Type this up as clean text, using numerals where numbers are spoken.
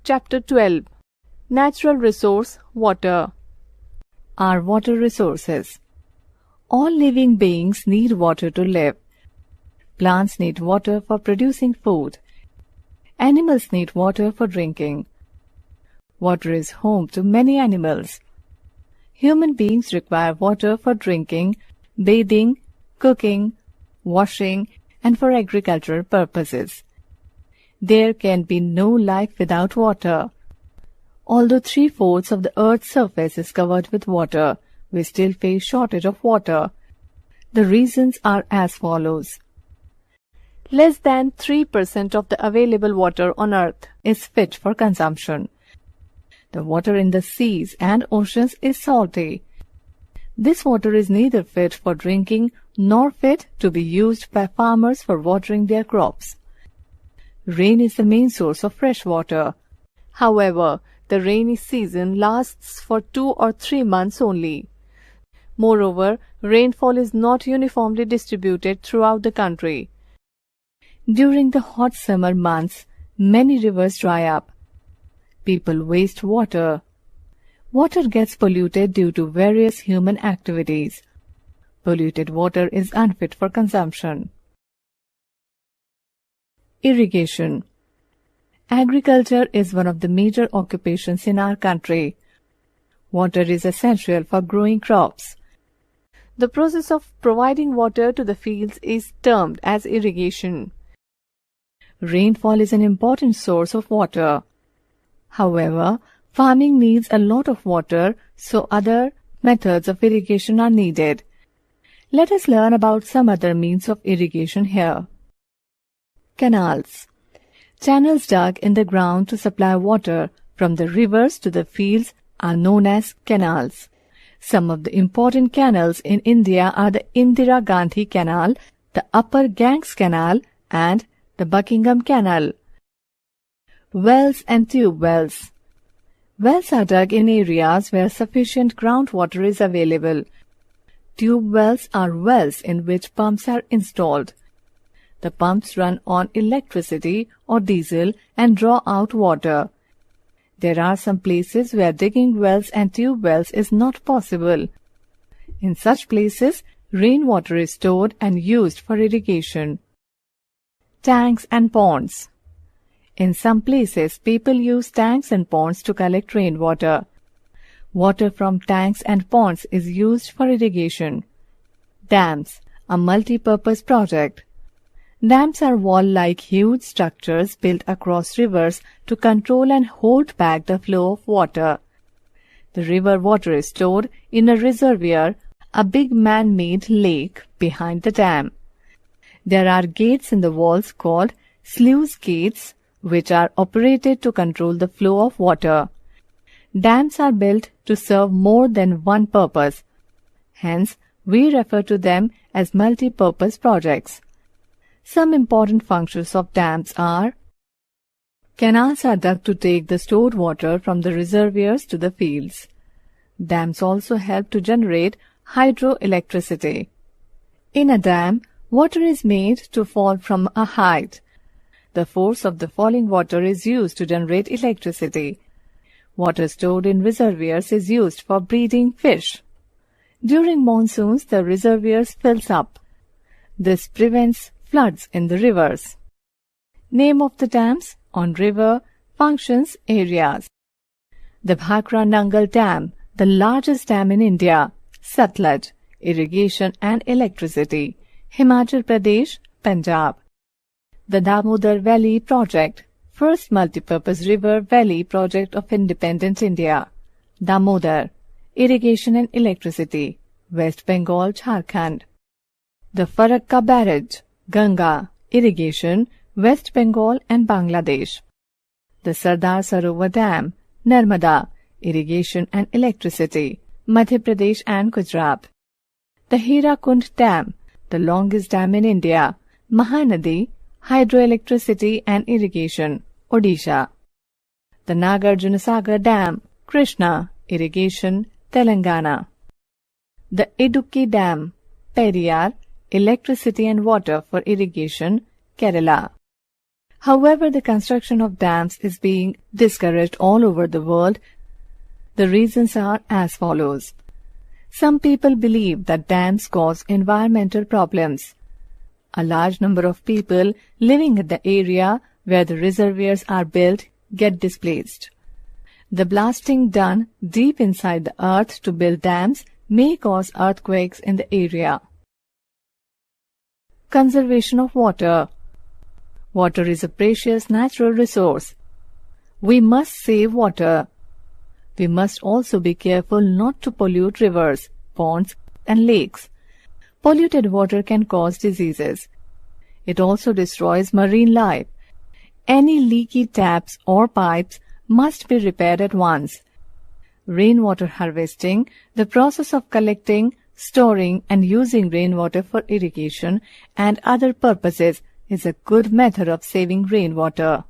Chapter 12. Natural Resource Water. Are water resources. All living beings need water to live. Plants need water for producing food. Animals need water for drinking. Water is home to many animals. Human beings require water for drinking, bathing, cooking, washing, and for agricultural purposes. There can be no life without water. Although 3/4 of the Earth's surface is covered with water, we still face shortage of water. The reasons are as follows. Less than 3% of the available water on Earth is fit for consumption. The water in the seas and oceans is salty. This water is neither fit for drinking nor fit to be used by farmers for watering their crops. Rain is the main source of fresh water. However, the rainy season lasts for 2 or 3 months only. Moreover, rainfall is not uniformly distributed throughout the country. During the hot summer months, many rivers dry up. People waste water. Water gets polluted due to various human activities. Polluted water is unfit for consumption. Irrigation. Agriculture is one of the major occupations in our country. Water is essential for growing crops. The process of providing water to the fields is termed as irrigation. Rainfall is an important source of water. However, farming needs a lot of water, so other methods of irrigation are needed. Let us learn about some other means of irrigation here. Canals. Channels dug in the ground to supply water from the rivers to the fields are known as canals. Some of the important canals in India are the Indira Gandhi Canal, the Upper Ganges Canal, and the Buckingham Canal. Wells and tube wells. Wells are dug in areas where sufficient groundwater is available. Tube wells are wells in which pumps are installed. The pumps run on electricity or diesel and draw out water. There are some places where digging wells and tube wells is not possible. In such places, rainwater is stored and used for irrigation. Tanks and ponds. In some places, people use tanks and ponds to collect rainwater. Water from tanks and ponds is used for irrigation. Dams, a multi-purpose project. Dams are wall-like huge structures built across rivers to control and hold back the flow of water. The river water is stored in a reservoir, a big man-made lake behind the dam. There are gates in the walls called sluice gates, which are operated to control the flow of water. Dams are built to serve more than one purpose. Hence, we refer to them as multi-purpose projects. Some important functions of dams are: canals are dug to take the stored water from the reservoirs to the fields. Dams also help to generate hydroelectricity. In a dam, water is made to fall from a height. The force of the falling water is used to generate electricity. Water stored in reservoirs is used for breeding fish. During monsoons, the reservoirs fills up. This prevents floods in the rivers. Name of the dams on river, functions, areas. The Bhakra Nangal Dam, the largest dam in India. Satluj, irrigation and electricity. Himachal Pradesh, Punjab. The Damodar Valley Project, first multipurpose river valley project of independent India. Damodar, irrigation and electricity. West Bengal, Jharkhand. The Farakka Barrage, Ganga, irrigation, West Bengal and Bangladesh. The Sardar Sarovar Dam, Narmada, irrigation and electricity, Madhya Pradesh and Gujarat. The Hirakund Dam, the longest dam in India, Mahanadi, hydroelectricity and irrigation, Odisha. The Nagarjunasagar Dam, Krishna, irrigation, Telangana. The Idukki Dam, Periyar, electricity and water for irrigation, Kerala. However, the construction of dams is being discouraged all over the world. The reasons are as follows. Some people believe that dams cause environmental problems. A large number of people living in the area where the reservoirs are built get displaced. The blasting done deep inside the earth to build dams may cause earthquakes in the area. Conservation of water. Water is a precious natural resource. We must save water. We must also be careful not to pollute rivers, ponds, and lakes. Polluted water can cause diseases. It also destroys marine life. Any leaky taps or pipes must be repaired at once. Rainwater harvesting, the process of collecting, storing, and using rainwater for irrigation and other purposes, is a good method of saving rainwater.